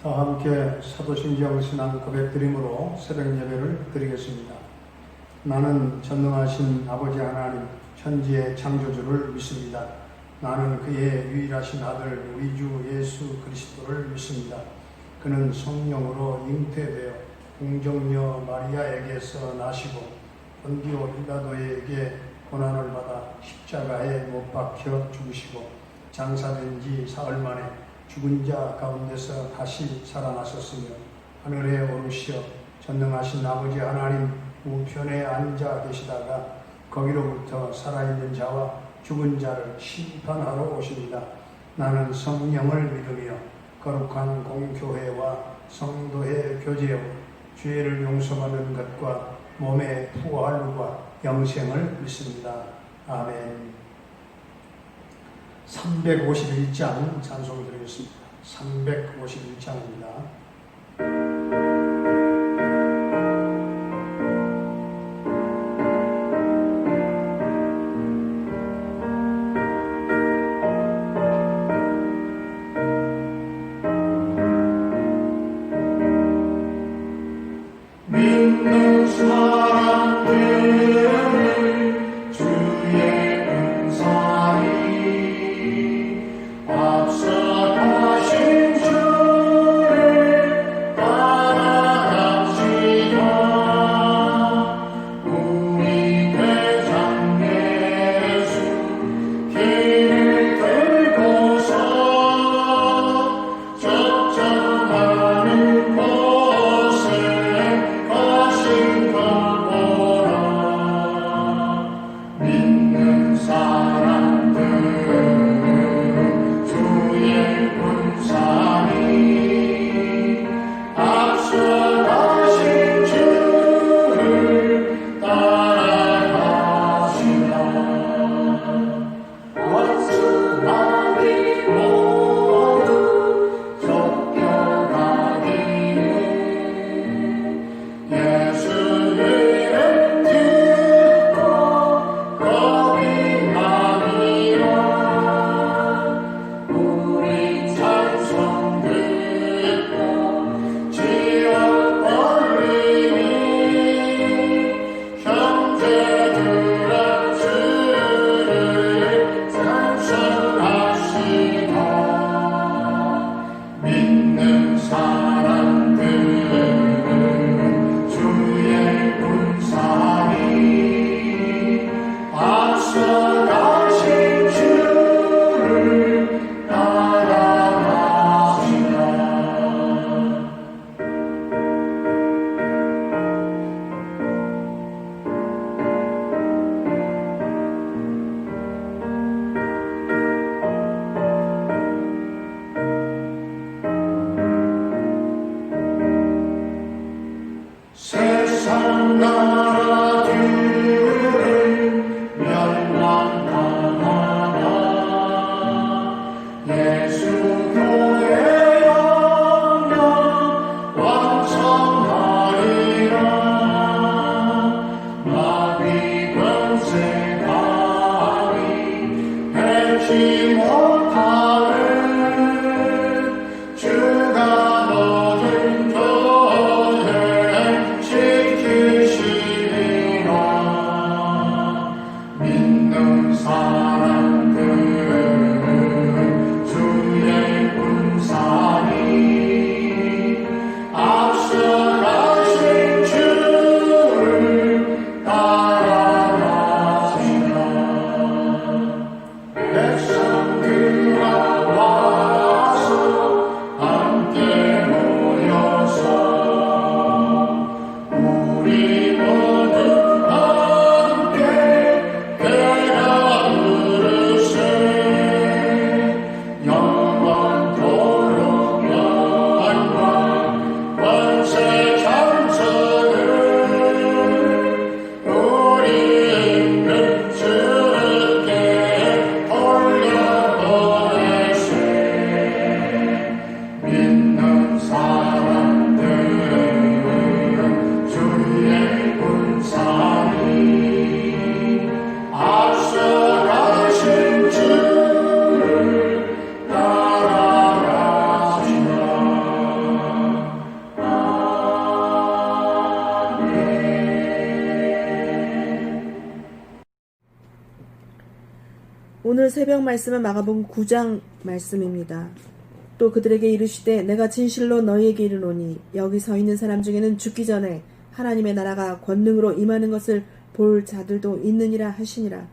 다 함께 사도신경 신앙 고백드림으로 새벽 예배를 드리겠습니다. 나는 전능하신 아버지 하나님 천지의 창조주를 믿습니다. 나는 그의 유일하신 아들 우리 주 예수 그리스도를 믿습니다. 그는 성령으로 잉태되어 공정녀 마리아에게서 나시고 본디오 빌라도에게 고난을 받아 십자가에 못 박혀 죽으시고 장사된 지 사흘 만에 죽은 자 가운데서 다시 살아나셨으며 하늘에 오르시어 전능하신 아버지 하나님 우편에 앉아 계시다가 거기로부터 살아있는 자와 죽은 자를 심판하러 오십니다. 나는 성령을 믿으며 거룩한 공교회와 성도의 교제요 죄를 용서받는 것과 몸의 부활과 영생을 믿습니다. 아멘. 351장 찬송 드리겠습니다. 351장입니다. 믿는 사람들은 주의 은사이 앞서 가신 주를 오늘 새벽 말씀은 마가복음 9장 말씀입니다. 또 그들에게 이르시되 내가 진실로 너희에게 이르노니 여기 서 있는 사람 중에는 죽기 전에 하나님의 나라가 권능으로 임하는 것을 볼 자들도 있느니라 하시니라.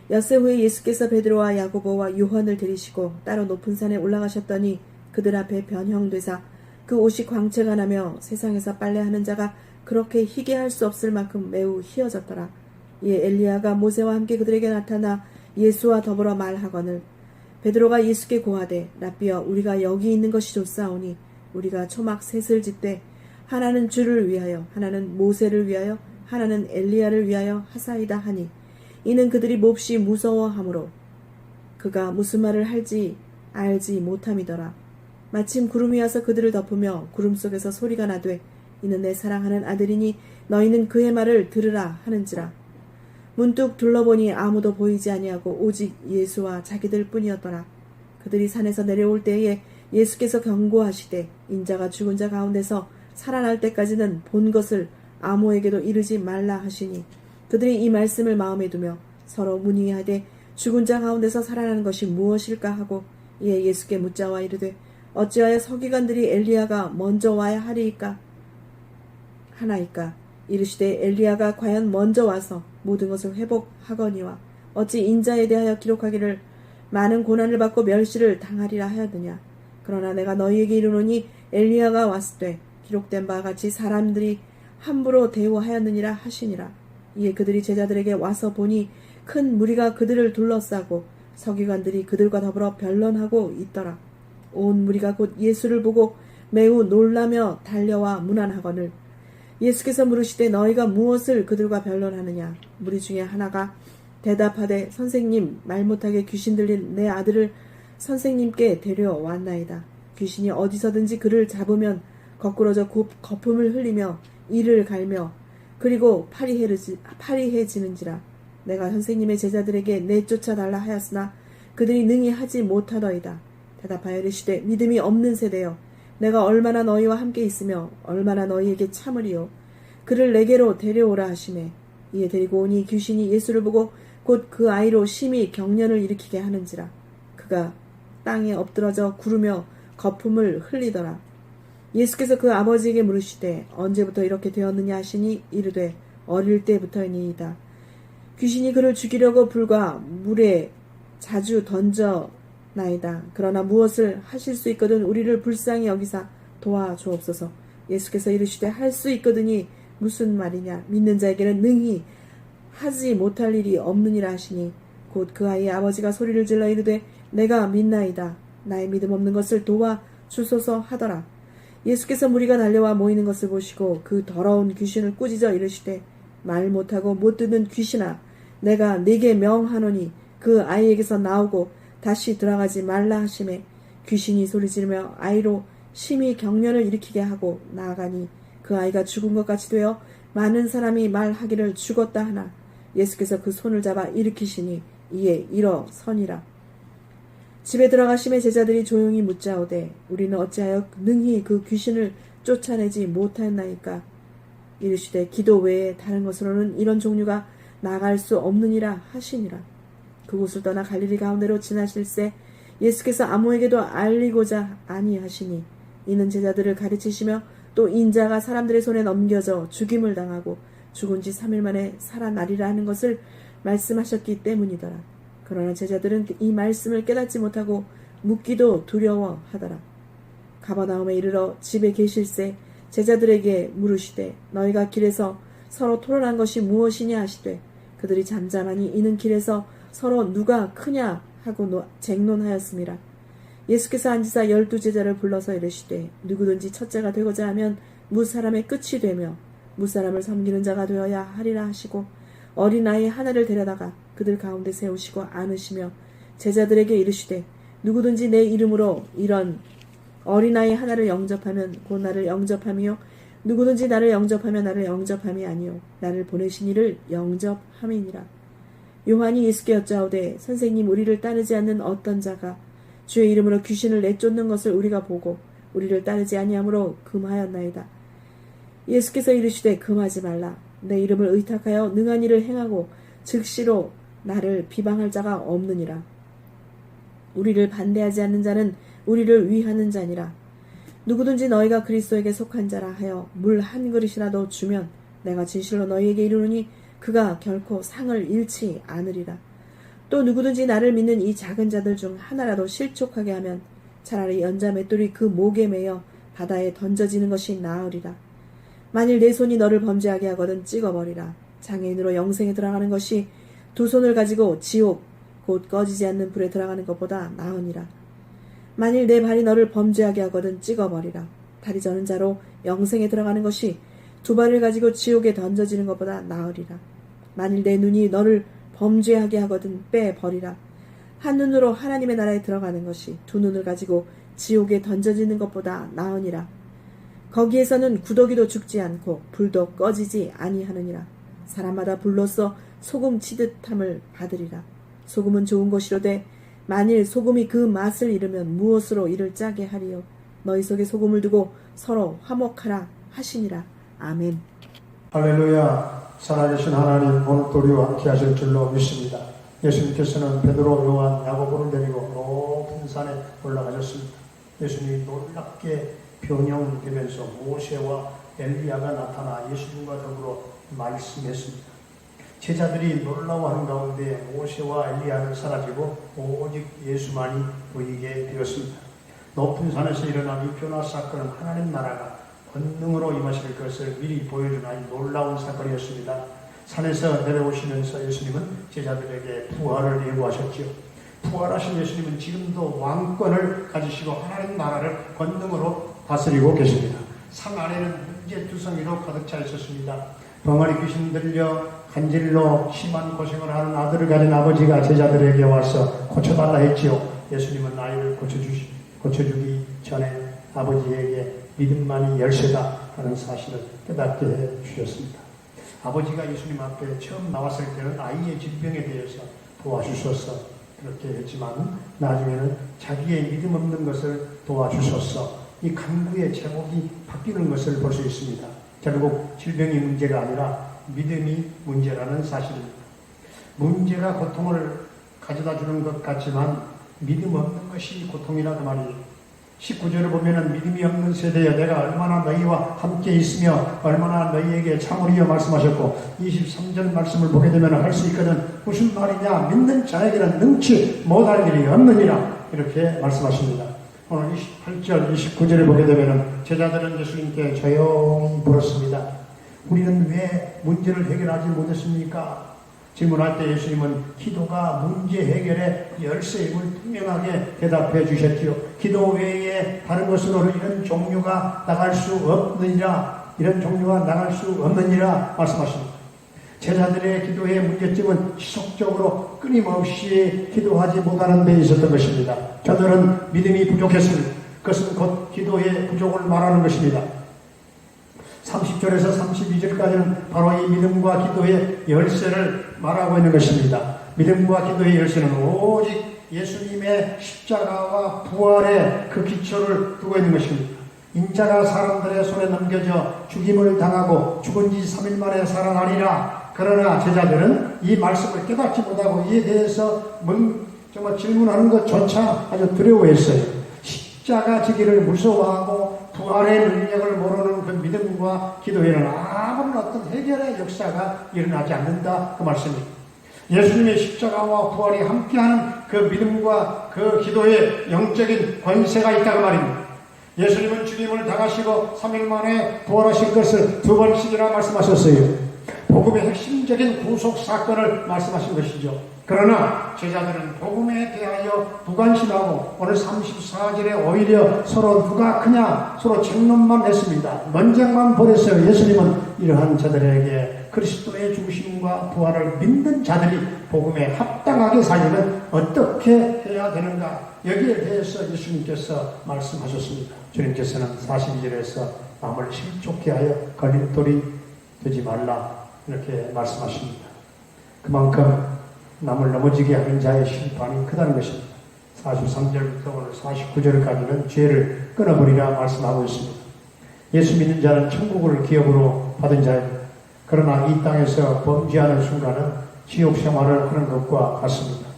엿새 후에 예수께서 베드로와 야고보와 요한을 데리시고 따로 높은 산에 올라가셨더니 그들 앞에 변형되사 그 옷이 광채가 나며 세상에서 빨래하는 자가 그렇게 희게 할 수 없을 만큼 매우 희어졌더라. 이에 엘리야가 모세와 함께 그들에게 나타나 예수와 더불어 말하거늘 베드로가 예수께 고하되 라삐여 우리가 여기 있는 것이 좋사오니 우리가 초막 셋을 짓되 하나는 주를 위하여 하나는 모세를 위하여 하나는 엘리야를 위하여 하사이다 하니 이는 그들이 몹시 무서워하므로 그가 무슨 말을 할지 알지 못함이더라. 마침 구름이 와서 그들을 덮으며 구름 속에서 소리가 나되 이는 내 사랑하는 아들이니 너희는 그의 말을 들으라 하는지라. 문득 둘러보니 아무도 보이지 아니하고 오직 예수와 자기들 뿐이었더라. 그들이 산에서 내려올 때에 예수께서 경고하시되 인자가 죽은 자 가운데서 살아날 때까지는 본 것을 아무에게도 이르지 말라 하시니 그들이 이 말씀을 마음에 두며 서로 문의하되 죽은 자 가운데서 살아나는 것이 무엇일까 하고 이에 예수께 묻자와 이르되 어찌하여 서기관들이 엘리야가 먼저 와야 하나이까. 이르시되 엘리야가 과연 먼저 와서 모든 것을 회복하거니와 어찌 인자에 대하여 기록하기를 많은 고난을 받고 멸시를 당하리라 하였느냐. 그러나 내가 너희에게 이르노니 엘리야가 왔을 때 기록된 바와 같이 사람들이 함부로 대우하였느니라 하시니라. 이에 그들이 제자들에게 와서 보니 큰 무리가 그들을 둘러싸고 서기관들이 그들과 더불어 변론하고 있더라. 온 무리가 곧 예수를 보고 매우 놀라며 달려와 문안하거늘 예수께서 물으시되 너희가 무엇을 그들과 변론하느냐. 무리 중에 하나가 대답하되 선생님 말 못하게 귀신 들린 내 아들을 선생님께 데려왔나이다. 귀신이 어디서든지 그를 잡으면 거꾸러져 거품을 흘리며 이를 갈며 그리고 파리해지는지라. 내가 선생님의 제자들에게 내쫓아 달라 하였으나 그들이 능히 하지 못하더이다. 대답하여 이르시되 믿음이 없는 세대여 내가 얼마나 너희와 함께 있으며 얼마나 너희에게 참으리요. 그를 내게로 데려오라 하시매 이에 데리고 오니 귀신이 예수를 보고 곧 그 아이로 심히 경련을 일으키게 하는지라. 그가 땅에 엎드러져 구르며 거품을 흘리더라. 예수께서 그 아버지에게 물으시되 언제부터 이렇게 되었느냐 하시니 이르되 어릴 때부터이니이다. 귀신이 그를 죽이려고 불과 물에 자주 던져나이다. 그러나 무엇을 하실 수 있거든 우리를 불쌍히 여기사 도와주옵소서. 예수께서 이르시되 할 수 있거든이 무슨 말이냐. 믿는 자에게는 능히 하지 못할 일이 없느니라 하시니 곧 그 아이의 아버지가 소리를 질러 이르되 내가 믿나이다. 나의 믿음 없는 것을 도와주소서 하더라. 예수께서 무리가 달려와 모이는 것을 보시고 그 더러운 귀신을 꾸짖어 이르시되 말 못하고 못 듣는 귀신아 내가 네게 명하노니 그 아이에게서 나오고 다시 들어가지 말라 하시매 귀신이 소리지르며 아이로 심히 경련을 일으키게 하고 나아가니 그 아이가 죽은 것 같이 되어 많은 사람이 말하기를 죽었다 하나 예수께서 그 손을 잡아 일으키시니 이에 일어서니라. 집에 들어가심에 제자들이 조용히 묻자오되 우리는 어찌하여 능히 그 귀신을 쫓아내지 못하였나이까. 이르시되 기도 외에 다른 것으로는 이런 종류가 나갈 수 없느니라 하시니라. 그곳을 떠나 갈릴리 가운데로 지나실새 예수께서 아무에게도 알리고자 아니하시니 이는 제자들을 가르치시며 또 인자가 사람들의 손에 넘겨져 죽임을 당하고 죽은 지 3일 만에 살아나리라 하는 것을 말씀하셨기 때문이더라. 그러나 제자들은 이 말씀을 깨닫지 못하고 묻기도 두려워하더라. 가버나움에 이르러 집에 계실새 제자들에게 물으시되 너희가 길에서 서로 토론한 것이 무엇이냐 하시되 그들이 잠잠하니 이는 길에서 서로 누가 크냐 하고 쟁론하였습니다. 예수께서 앉으사 12제자를 불러서 이르시되 누구든지 첫째가 되고자 하면 무사람의 끝이 되며 무사람을 섬기는 자가 되어야 하리라 하시고 어린아이 하나를 데려다가 그들 가운데 세우시고 안으시며 제자들에게 이르시되 누구든지 내 이름으로 이런 어린아이 하나를 영접하면 곧 나를 영접함이요 누구든지 나를 영접하면 나를 영접함이 아니요 나를 보내신 이를 영접함이니라. 요한이 예수께 여짜오되 선생님 우리를 따르지 않는 어떤 자가 주의 이름으로 귀신을 내쫓는 것을 우리가 보고 우리를 따르지 아니하므로 금하였나이다. 예수께서 이르시되 금하지 말라. 내 이름을 의탁하여 능한 일을 행하고 즉시로 나를 비방할 자가 없느니라. 우리를 반대하지 않는 자는 우리를 위하는 자니라. 누구든지 너희가 그리스도에게 속한 자라 하여 물 한 그릇이라도 주면 내가 진실로 너희에게 이르노니 그가 결코 상을 잃지 않으리라. 또 누구든지 나를 믿는 이 작은 자들 중 하나라도 실족하게 하면 차라리 연자 맷돌이 그 목에 매여 바다에 던져지는 것이 나으리라. 만일 내 손이 너를 범죄하게 하거든 찍어버리라. 장애인으로 영생에 들어가는 것이 두 손을 가지고 지옥 곧 꺼지지 않는 불에 들어가는 것보다 나으니라. 만일 내 발이 너를 범죄하게 하거든 찍어버리라. 다리 저는 자로 영생에 들어가는 것이 두 발을 가지고 지옥에 던져지는 것보다 나으리라. 만일 내 눈이 너를 범죄하게 하거든 빼버리라. 한 눈으로 하나님의 나라에 들어가는 것이 두 눈을 가지고 지옥에 던져지는 것보다 나으니라. 거기에서는 구더기도 죽지 않고 불도 꺼지지 아니하느니라. 사람마다 불로써 소금 치듯함을 받으리라. 소금은 좋은 것이로되 만일 소금이 그 맛을 잃으면 무엇으로 이를 짜게 하리요. 너희 속에 소금을 두고 서로 화목하라 하시니라. 아멘. 할렐루야. 살아계신 하나님, 오늘 또 우리와 함께 하실 줄로 믿습니다. 예수님께서는 베드로, 요한, 야고보를 데리고 높은 산에 올라가셨습니다. 예수님이 놀랍게 변형되면서 모세와 엘리야가 나타나 예수님과 더불어 말씀했습니다. 제자들이 놀라워하는 가운데 모세와 엘리야는 사라지고 오직 예수만이 보이게 되었습니다. 높은 산에서 일어난 이 변화 사건은 하나님 나라가 권능으로 임하실 것을 미리 보여주는 놀라운 사건이었습니다. 산에서 내려오시면서 예수님은 제자들에게 부활을 예고하셨지요. 부활하신 예수님은 지금도 왕권을 가지시고 하나님 나라를 권능으로 다스리고 계십니다. 산 안에는 문제투성이로 가득 차 있었습니다. 병아리 귀신 들려 간질로 심한 고생을 하는 아들을 가진 아버지가 제자들에게 와서 고쳐달라 했지요. 예수님은 아이를 고쳐주기 전에 아버지에게 믿음만이 열쇠다 하는 사실을 깨닫게 해주셨습니다. 아버지가 예수님 앞에 처음 나왔을 때는 아이의 질병에 대해서 도와주셔서 그렇게 했지만 나중에는 자기의 믿음 없는 것을 도와주셔서 이 간구의 제목이 바뀌는 것을 볼 수 있습니다. 결국 질병이 문제가 아니라 믿음이 문제라는 사실입니다. 문제가 고통을 가져다 주는 것 같지만 믿음 없는 것이 고통이라 그 말이에요. 19절을 보면은 믿음이 없는 세대여 내가 얼마나 너희와 함께 있으며 얼마나 너희에게 참으리여 말씀하셨고 23절 말씀을 보게 되면 할 수 있거든 무슨 말이냐 믿는 자에게는 능치 못할 일이 없느니라 이렇게 말씀하십니다. 오늘 28절 29절을 보게 되면 제자들은 예수님께 조용히 물었습니다. 우리는 왜 문제를 해결하지 못했습니까? 질문할 때 예수님은 기도가 문제 해결의 열쇠임을 분명하게 대답해 주셨지요. 기도 외에 다른 것으로 이런 종류가 나갈 수 없느니라 말씀하십니다. 제자들의 기도의 문제점은 지속적으로 끊임없이 기도하지 못하는 데 있었던 것입니다. 저들은 믿음이 부족했습니다. 그것은 곧 기도의 부족을 말하는 것입니다. 30절에서 32절까지는 바로 이 믿음과 기도의 열쇠를 말하고 있는 것입니다. 믿음과 기도의 열쇠는 오직 예수님의 십자가와 부활의 그 기초를 두고 있는 것입니다. 인자가 사람들의 손에 넘겨져 죽임을 당하고 죽은 지 3일 만에 살아나리라. 그러나 제자들은 이 말씀을 깨닫지 못하고 이에 대해서 정말 질문하는 것조차 아주 두려워했어요. 십자가 지기를 무서워하고 부활의 능력을 모르는 그 믿음과 기도에는 아무런 어떤 해결의 역사가 일어나지 않는다 그 말씀입니다. 예수님의 십자가와 부활이 함께하는 그 믿음과 그 기도에 영적인 권세가 있다고 말입니다. 예수님은 죽임을 당하시고 3일 만에 부활하신 것을 2번씩이나 말씀하셨어요. 복음의 핵심적인 구속 사건을 말씀하신 것이죠. 그러나 제자들은 복음에 대하여 무관심하고 오늘 34절에 오히려 서로 누가 크냐 서로 책론만 했습니다. 논쟁만 벌였어요. 예수님은 이러한 자들에게 그리스도의 죽으심과 부활을 믿는 자들이 복음에 합당하게 살려면 어떻게 해야 되는가 여기에 대해서 예수님께서 말씀하셨습니다. 주님께서는 42절에서 남을 실족케 하여 걸림돌이 되지 말라 이렇게 말씀하십니다. 그만큼 남을 넘어지게 하는 자의 심판이 크다는 것입니다. 43절부터 오늘 49절까지는 죄를 끊어버리라 말씀하고 있습니다. 예수 믿는 자는 천국을 기업으로 받은 자입니다. 그러나 이 땅에서 범죄하는 순간은 지옥 생활을 하는 것과 같습니다.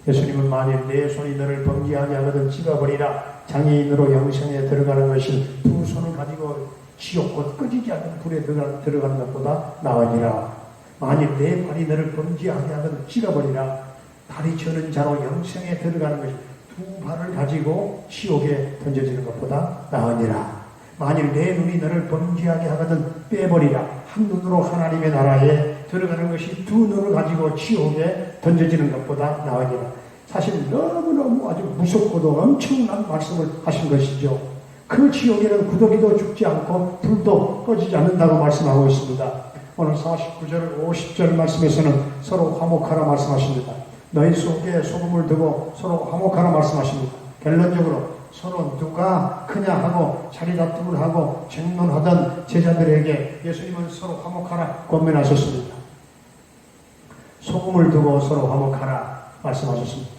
예수님은 만일 내 손이 너를 범죄하게 하거든 찢어버리라. 장애인으로 영생에 들어가는 것이 두 손을 가지고 지옥 곧 꺼지지 않는 불에 들어가는 것보다 나으니라. 만일 내 발이 너를 범죄하게 하거든 찢어버리라. 다리 저는 자로 영생에 들어가는 것이 두 발을 가지고 지옥에 던져지는 것보다 나으니라. 만일 내 눈이 너를 범죄하게 하거든 빼버리라. 한 눈으로 하나님의 나라에 들어가는 것이 두 눈을 가지고 지옥에 던져지는 것보다 나으니라. 사실 너무너무 아주 무섭고도 엄청난 말씀을 하신 것이죠. 그 지옥에는 구더기도 죽지 않고 불도 꺼지지 않는다고 말씀하고 있습니다. 오늘 49절 50절 말씀에서는 서로 화목하라 말씀하십니다. 너희 속에 소금을 두고 서로 화목하라 말씀하십니다. 결론적으로 서로 누가 크냐 하고 자리다툼을 하고 쟁론하던 제자들에게 예수님은 서로 화목하라 권면하셨습니다. 소금을 두고 서로 화목하라 말씀하셨습니다.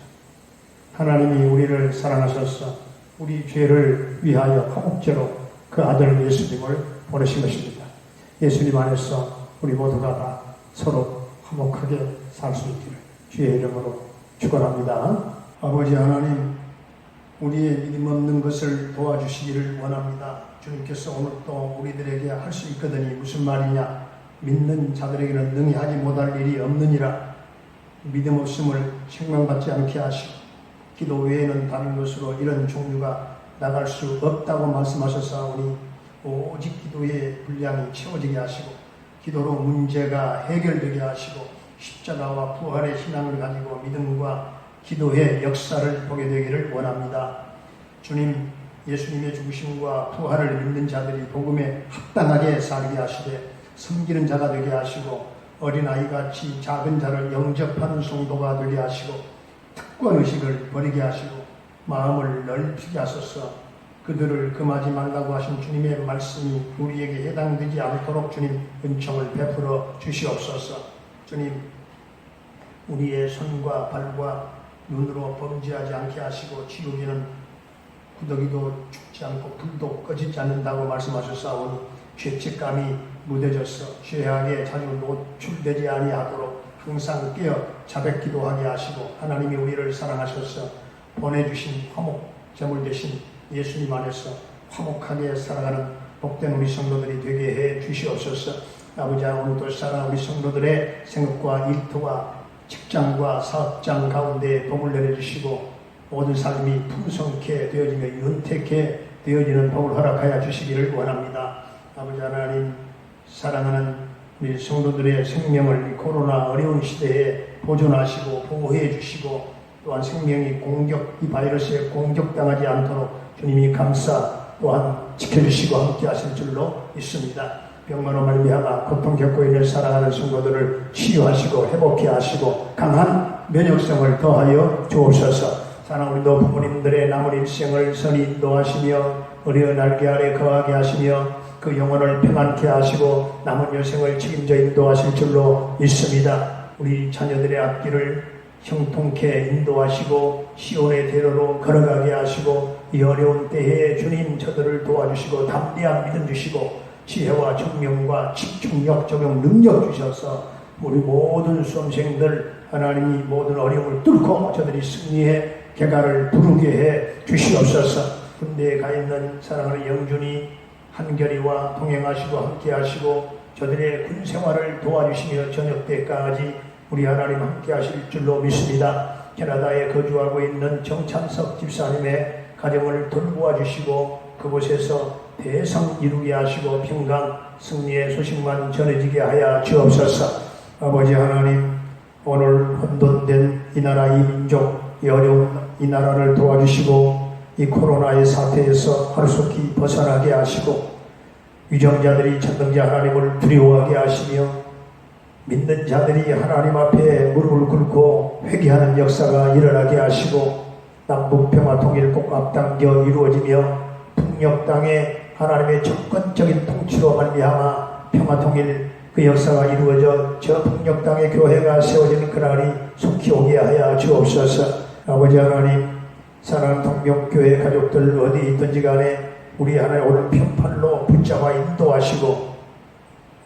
하나님이 우리를 사랑하셔서 우리 죄를 위하여 화목제로 그 아들 예수님을 보내신 것입니다. 예수님 안에서 우리 모두가 다 서로 화목하게 살 수 있기를 주의 이름으로 축원합니다. 아버지 하나님, 우리의 믿음 없는 것을 도와주시기를 원합니다. 주님께서 오늘 또 우리들에게 할 수 있거든이 무슨 말이냐? 믿는 자들에게는 능히 하지 못할 일이 없느니라. 믿음 없음을 책망받지 않게 하시고 기도 외에는 다른 것으로 이런 종류가 나갈 수 없다고 말씀하셨사오니 오직 기도의 분량이 채워지게 하시고 기도로 문제가 해결되게 하시고 십자가와 부활의 신앙을 가지고 믿음과 기도의 역사를 보게 되기를 원합니다. 주님, 예수님의 죽으심과 부활을 믿는 자들이 복음에 합당하게 살게 하시되 섬기는 자가 되게 하시고 어린아이같이 작은 자를 영접하는 성도가 되게 하시고 특권의식을 버리게 하시고 마음을 넓히게 하소서. 그들을 금하지 말라고 하신 주님의 말씀이 우리에게 해당되지 않도록 주님 은총을 베풀어 주시옵소서. 주님, 우리의 손과 발과 눈으로 범죄하지 않게 하시고 지옥에는 구더기도 죽지 않고 불도 꺼지지 않는다고 말씀하셨사오니 죄책감이 무뎌져서 죄악에 자주 노출되지 아니하도록 항상 깨어 자백 기도하게 하시고 하나님이 우리를 사랑하셔서 보내주신 화목 제물 되신 예수님 안에서 화목하게 살아가는 복된 우리 성도들이 되게 해 주시옵소서. 아버지, 오늘도 사랑하는 우리 성도들의 생업과 일터와 직장과 사업장 가운데 복을 내려주시고 모든 삶이 풍성케 되어지며 윤택케 되어지는 복을 허락하여 주시기를 원합니다. 아버지 하나님, 사랑하는 우리 성도들의 생명을 코로나 어려운 시대에 보존하시고 보호해 주시고 또한 생명이 이 바이러스에 공격당하지 않도록 주님이 감싸 또한 지켜주시고 함께 하실 줄로 믿습니다. 병마로 말미암아 고통 겪고 있는 사랑하는 성도들을 치유하시고 회복케 하시고 강한 면역성을 더하여 주옵소서. 사랑하는 우리 부모님들의 남은 일생을 선히 인도하시며 의리의 날개 아래 거하게 하시며 그 영혼을 평안케 하시고 남은 여생을 책임져 인도하실 줄로 믿습니다. 우리 자녀들의 앞길을 형통케 인도하시고 시온의 대로로 걸어가게 하시고 이 어려운 때에 주님 저들을 도와주시고 담대한 믿음 주시고 지혜와 청명과 집중력 적용 능력 주셔서 우리 모든 수험생들 하나님이 모든 어려움을 뚫고 저들이 승리의 개가를 부르게 해 주시옵소서. 군대에 가 있는 사랑하는 영준이 한결이와 동행하시고 함께 하시고 저들의 군 생활을 도와주시며 저녁 때까지 우리 하나님 함께 하실 줄로 믿습니다. 캐나다에 거주하고 있는 정찬석 집사님의 가정을 돌보아 주시고 그곳에서 대성 이루게 하시고 평강 승리의 소식만 전해지게 하여 주옵소서. 아버지 하나님, 오늘 혼돈된 이 나라 이 민족 이 어려운 이 나라를 도와주시고 이 코로나의 사태에서 하루속히 벗어나게 하시고 위정자들이 천등자 하나님을 두려워하게 하시며 믿는 자들이 하나님 앞에 무릎을 꿇고 회개하는 역사가 일어나게 하시고 남북평화 통일 꼭 앞당겨 이루어지며 북녘 땅에 하나님의 정권적인 통치로 말미암아 평화 통일 그 역사가 이루어져 저 북녘 땅의 교회가 세워지는 그날이 속히 오게 하여 주옵소서. 아버지 하나님, 사랑하는 동명교회 가족들 어디 있든지 간에 우리 하나님 오늘 편팔로 붙잡아 인도하시고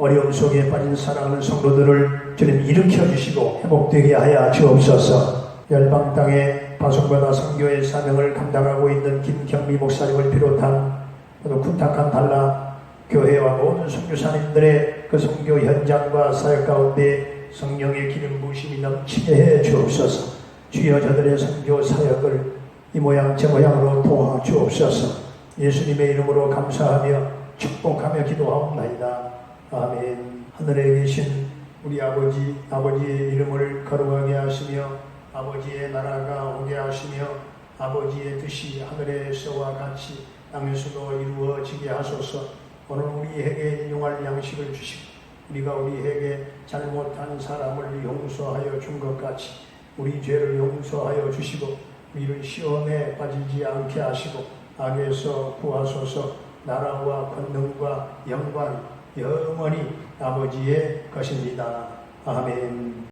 어려움 속에 빠진 사랑하는 성도들을 주님 일으켜 주시고 회복되게 하여 주옵소서. 열방 땅에 파송받아 선교의 사명을 감당하고 있는 김경미 목사님을 비롯한 모두 군탁한 달라 교회와 모든 선교사님들의 그 선교 현장과 사역 가운데 성령의 기름 부으심이 넘치게 해 주옵소서. 주여 저들의 선교 사역을 이 모양 저 모양으로 도와주옵소서. 예수님의 이름으로 감사하며 축복하며 기도하옵나이다. 아멘. 하늘에 계신 우리 아버지의 이름을 거룩하게 하시며 아버지의 나라가 오게 하시며 아버지의 뜻이 하늘에서와 같이 땅에서도 이루어지게 하소서. 오늘 우리에게 일용할 양식을 주시고 우리가 우리에게 잘못한 사람을 용서하여 준 것 같이 우리 죄를 용서하여 주시고 우리를 시험에 빠지지 않게 하시고 악에서 구하소서. 나라와 권능과 영광 영원히 아버지의 것입니다. 아멘.